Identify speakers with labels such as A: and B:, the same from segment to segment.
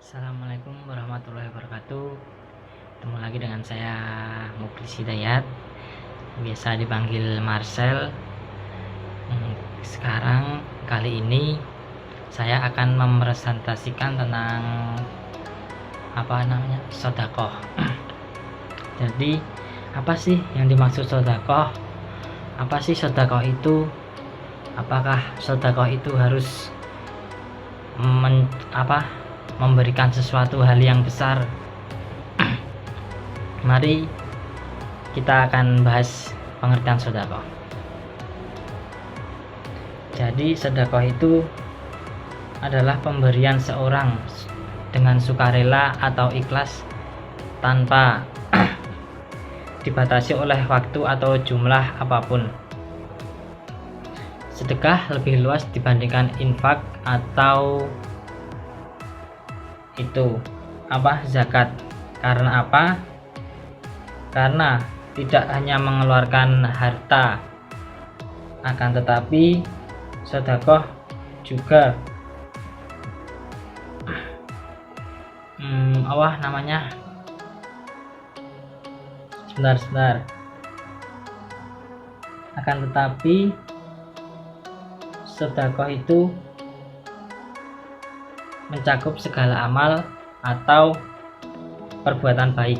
A: Assalamualaikum warahmatullahi wabarakatuh. Ketemu lagi dengan saya Muklis Hidayat, biasa dipanggil Marcel. Sekarang kali ini saya akan mepresentasikan tentang sedekah. Jadi apa sih yang dimaksud sedekah? Apa sih sedekah itu? Apakah sedekah itu harus memberikan sesuatu hal yang besar? Mari kita akan bahas pengertian sedekah. Jadi sedekah itu adalah pemberian seorang dengan sukarela atau ikhlas tanpa dibatasi oleh waktu atau jumlah apapun. Sedekah lebih luas dibandingkan infak atau zakat. Karena apa? Karena tidak hanya mengeluarkan harta, akan tetapi sedekah juga akan tetapi sedekah itu mencakup segala amal atau perbuatan baik.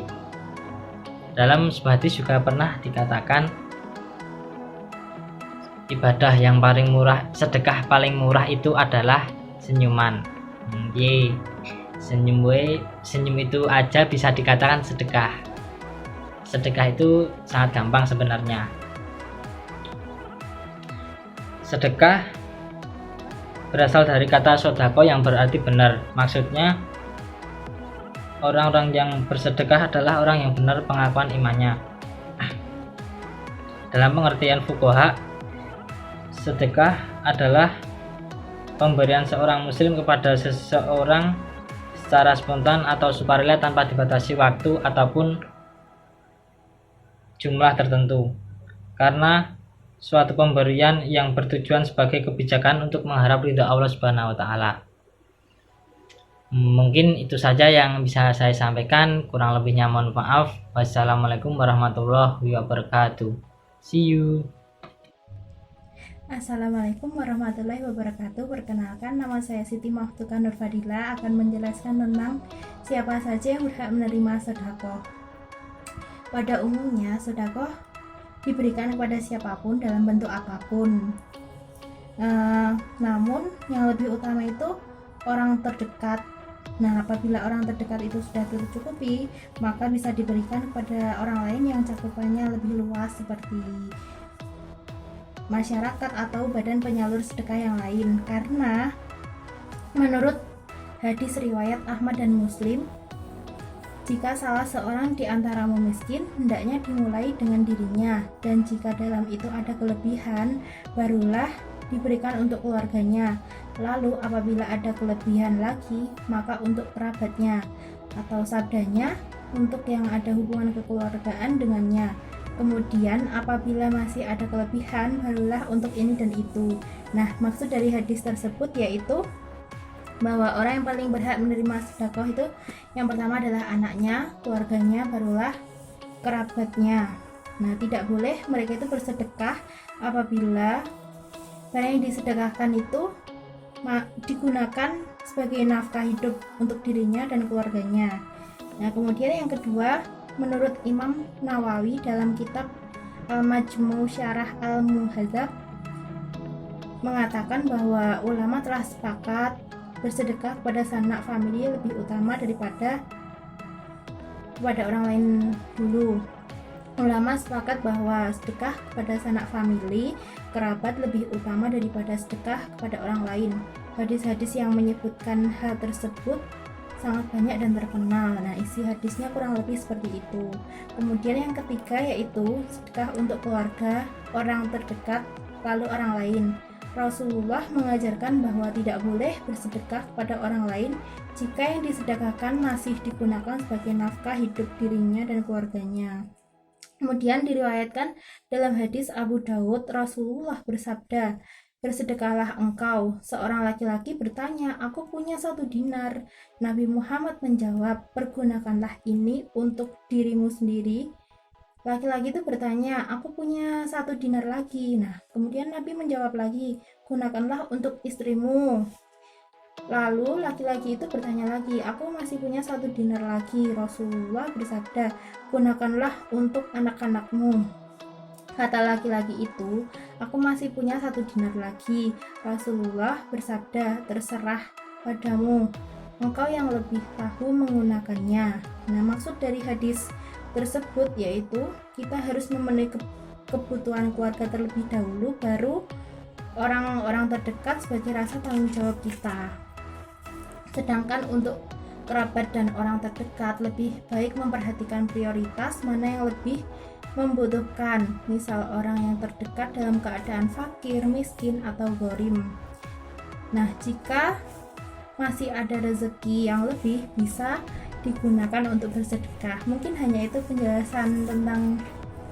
A: Dalam sebuah hadis juga pernah dikatakan, ibadah yang paling murah, sedekah paling murah itu adalah senyuman. Senyum itu aja bisa dikatakan sedekah. Sedekah itu sangat gampang sebenarnya. Sedekah berasal dari kata sodako yang berarti benar. Maksudnya orang-orang yang bersedekah adalah orang yang benar pengakuan imannya. Dalam pengertian fuqaha, sedekah adalah pemberian seorang muslim kepada seseorang secara spontan atau sukarela tanpa dibatasi waktu ataupun jumlah tertentu, karena suatu pemberian yang bertujuan sebagai kebijakan untuk mengharap ridha Allah Subhanahu wa taala. Mungkin itu saja yang bisa saya sampaikan, kurang lebihnya mohon maaf. Wassalamualaikum warahmatullahi wabarakatuh. See you.
B: Assalamualaikum warahmatullahi wabarakatuh. Perkenalkan, nama saya Siti Mahtuka Nurfadila akan menjelaskan tentang siapa saja yang berhak menerima sedekah. Pada umumnya, sedekah diberikan kepada siapapun dalam bentuk apapun. Namun yang lebih utama itu orang terdekat. Nah, apabila orang terdekat itu sudah tercukupi, maka bisa diberikan kepada orang lain yang cakupannya lebih luas seperti masyarakat atau badan penyalur sedekah yang lain. Karena menurut hadis riwayat Ahmad dan Muslim, jika salah seorang di antaramu miskin, hendaknya dimulai dengan dirinya, dan jika dalam itu ada kelebihan, barulah diberikan untuk keluarganya. Lalu apabila ada kelebihan lagi, maka untuk kerabatnya, atau sabdanya, untuk yang ada hubungan kekeluargaan dengannya. Kemudian apabila masih ada kelebihan, barulah untuk ini dan itu. Nah, maksud dari hadis tersebut yaitu bahwa orang yang paling berhak menerima sedekah itu yang pertama adalah anaknya, keluarganya, barulah kerabatnya. Nah, tidak boleh mereka itu bersedekah apabila barang yang disedekahkan itu digunakan sebagai nafkah hidup untuk dirinya dan keluarganya. Nah, kemudian yang kedua, menurut Imam Nawawi dalam kitab Al-Majmu' Syarah Al-Muhadzab mengatakan bahwa ulama telah sepakat bersedekah kepada sanak famili lebih utama daripada kepada orang lain dulu. Ulama sepakat bahwa sedekah kepada sanak famili, kerabat lebih utama daripada sedekah kepada orang lain. Hadis-hadis yang menyebutkan hal tersebut sangat banyak dan terkenal. Nah, isi hadisnya kurang lebih seperti itu. Kemudian yang ketiga yaitu sedekah untuk keluarga, orang terdekat, lalu orang lain. Rasulullah mengajarkan bahwa tidak boleh bersedekah kepada orang lain jika yang disedekahkan masih digunakan sebagai nafkah hidup dirinya dan keluarganya. Kemudian diriwayatkan dalam hadis Abu Dawud, Rasulullah bersabda, bersedekahlah engkau. Seorang laki-laki bertanya, aku punya 1 dinar. Nabi Muhammad menjawab, pergunakanlah ini untuk dirimu sendiri. Laki-laki itu bertanya, aku punya 1 dinar lagi. Nah, kemudian Nabi menjawab lagi, gunakanlah untuk istrimu. Lalu laki-laki itu bertanya lagi, aku masih punya 1 dinar lagi. Rasulullah bersabda, gunakanlah untuk anak-anakmu. Kata laki-laki itu, aku masih punya 1 dinar lagi. Rasulullah bersabda, terserah padamu, engkau yang lebih tahu menggunakannya. Nah, maksud dari hadis tersebut yaitu kita harus memenuhi kebutuhan keluarga terlebih dahulu, baru orang-orang terdekat sebagai rasa tanggung jawab kita. Sedangkan untuk kerabat dan orang terdekat lebih baik memperhatikan prioritas mana yang lebih membutuhkan, misal orang yang terdekat dalam keadaan fakir, miskin, atau ghorim. Nah, jika masih ada rezeki yang lebih, bisa digunakan untuk bersedekah. Mungkin hanya itu penjelasan tentang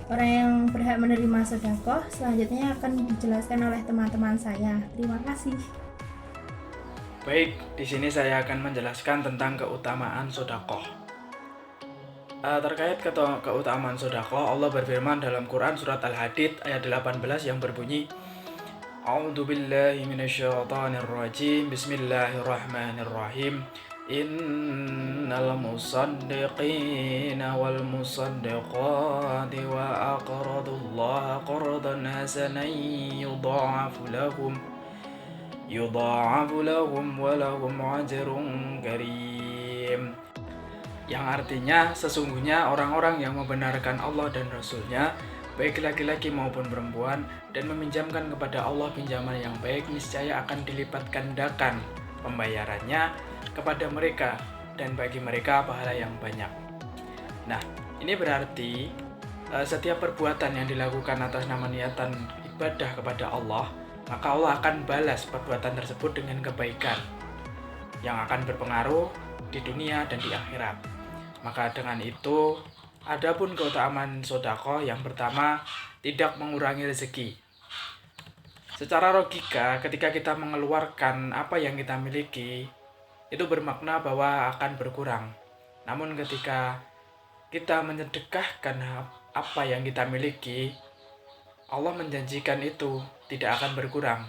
B: orang yang berhak menerima sedekah. Selanjutnya akan dijelaskan oleh teman-teman saya. Terima kasih.
C: Baik, di sini saya akan menjelaskan tentang keutamaan sedekah. Terkait keutamaan sedekah, Allah berfirman dalam Quran surat Al-Hadid ayat 18 yang berbunyi, A'udzu billahi minasyaitonir rajim. Bismillahirrahmanirrahim. Innal musaddiqina wal musaddiqati wa aqradullaha qardan hasanan yudha'afu lahum wa lahum ajrun karim. Yang artinya sesungguhnya orang-orang yang membenarkan Allah dan Rasul-Nya, baik laki-laki maupun perempuan, dan meminjamkan kepada Allah pinjaman yang baik, niscaya akan dilipat gandakan pembayarannya kepada mereka, dan bagi mereka pahala yang banyak. Nah, ini berarti setiap perbuatan yang dilakukan atas nama niatan ibadah kepada Allah, maka Allah akan balas perbuatan tersebut dengan kebaikan yang akan berpengaruh di dunia dan di akhirat. Maka dengan itu, adapun keutamaan sedekah yang pertama, tidak mengurangi rezeki. Secara logika, ketika kita mengeluarkan apa yang kita miliki, itu bermakna bahwa akan berkurang. Namun ketika kita menyedekahkan apa yang kita miliki, Allah menjanjikan itu tidak akan berkurang,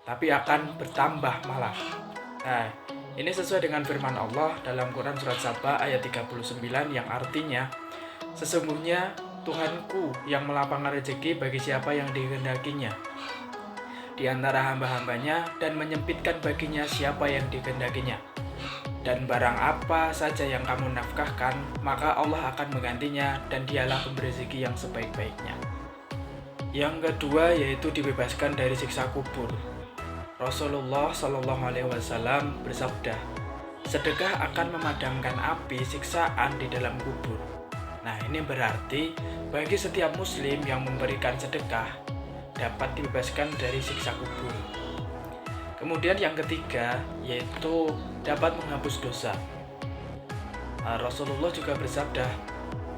C: tapi akan bertambah malah. Nah, ini sesuai dengan firman Allah dalam Quran surat Saba ayat 39 yang artinya, sesungguhnya Tuhanku yang melapangkan rezeki bagi siapa yang dikehendakinya di antara hamba-hambanya, dan menyempitkan baginya siapa yang dikehendakinya. Dan barang apa saja yang kamu nafkahkan, maka Allah akan menggantinya, dan dialah pemberi rezeki yang sebaik-baiknya. Yang kedua yaitu dibebaskan dari siksa kubur. Rasulullah Shallallahu Alaihi Wasallam bersabda, sedekah akan memadamkan api siksaan di dalam kubur. Nah, ini berarti bagi setiap muslim yang memberikan sedekah dapat dibebaskan dari siksa kubur. Kemudian yang ketiga yaitu dapat menghapus dosa. Rasulullah juga bersabda,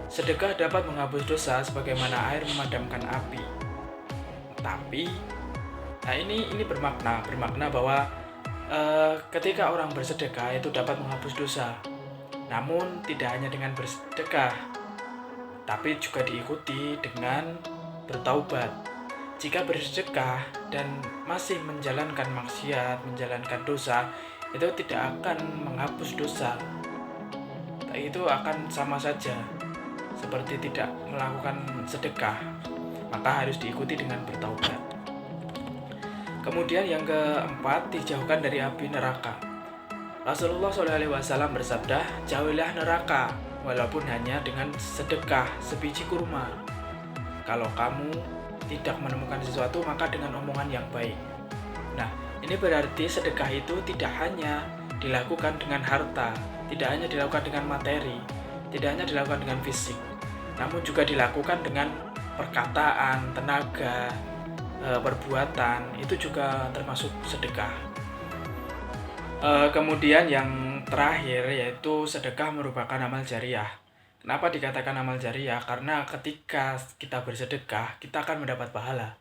C: sedekah dapat menghapus dosa sebagaimana air memadamkan api. Tapi, ini bermakna bahwa ketika orang bersedekah itu dapat menghapus dosa. Namun tidak hanya dengan bersedekah, tapi juga diikuti dengan bertaubat. Jika bersedekah dan masih menjalankan maksiat, menjalankan dosa, itu tidak akan menghapus dosa. Itu akan sama saja seperti tidak melakukan sedekah, maka harus diikuti dengan bertaubat. Kemudian yang keempat, dijauhkan dari api neraka. Rasulullah SAW bersabda, jauhilah neraka walaupun hanya dengan sedekah sebiji kurma. Kalau kamu tidak menemukan sesuatu, maka dengan omongan yang baik. Nah, ini berarti sedekah itu tidak hanya dilakukan dengan harta, tidak hanya dilakukan dengan materi, tidak hanya dilakukan dengan fisik, namun juga dilakukan dengan perkataan, tenaga, perbuatan, itu juga termasuk sedekah. Kemudian yang terakhir yaitu sedekah merupakan amal jariah. Kenapa dikatakan amal jariah? Karena ketika kita bersedekah, kita akan mendapat pahala.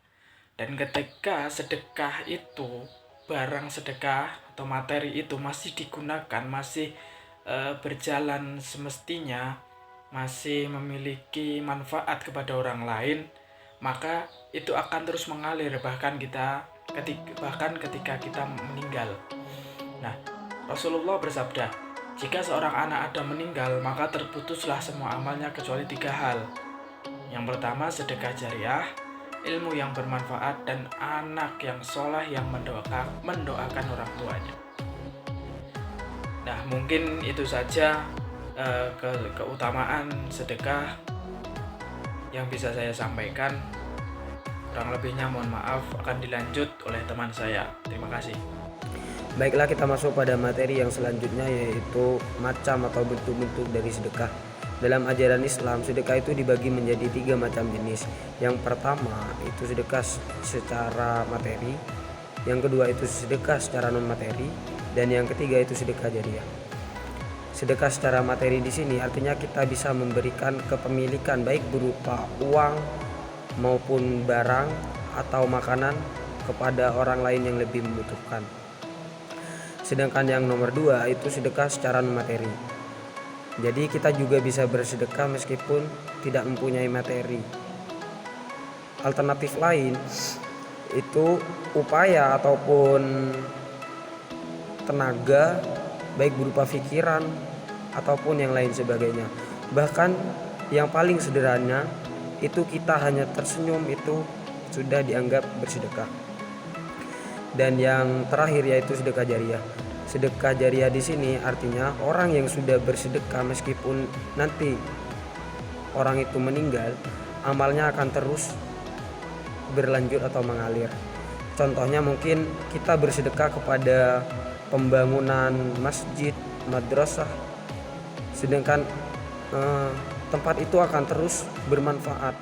C: Dan ketika sedekah itu, barang sedekah atau materi itu masih digunakan, masih berjalan semestinya, masih memiliki manfaat kepada orang lain, maka itu akan terus mengalir bahkan ketika kita meninggal. Nah, Rasulullah bersabda, jika seorang anak Adam meninggal, maka terputuslah semua amalnya kecuali 3 hal. Yang pertama, sedekah jariah, ilmu yang bermanfaat, dan anak yang soleh yang mendoakan orang tuanya. Nah, mungkin itu saja keutamaan sedekah yang bisa saya sampaikan. Kurang lebihnya mohon maaf, akan dilanjut oleh teman saya. Terima kasih.
D: Baiklah, kita masuk pada materi yang selanjutnya, yaitu macam atau bentuk-bentuk dari sedekah. Dalam ajaran Islam, sedekah itu dibagi menjadi 3 macam jenis. Yang pertama itu sedekah secara materi, yang kedua itu sedekah secara non materi, dan yang ketiga itu sedekah jariah. Sedekah secara materi di sini artinya kita bisa memberikan kepemilikan baik berupa uang maupun barang atau makanan kepada orang lain yang lebih membutuhkan. Sedangkan yang nomor 2 itu sedekah secara non materi. Jadi kita juga bisa bersedekah meskipun tidak mempunyai materi. Alternatif lain itu upaya ataupun tenaga baik berupa pikiran ataupun yang lain sebagainya. Bahkan yang paling sederhana itu kita hanya tersenyum itu sudah dianggap bersedekah. Dan yang terakhir yaitu sedekah jariah. Sedekah jariah di sini artinya orang yang sudah bersedekah meskipun nanti orang itu meninggal, amalnya akan terus berlanjut atau mengalir. Contohnya mungkin kita bersedekah kepada pembangunan masjid, madrasah, sedangkan tempat itu akan terus bermanfaat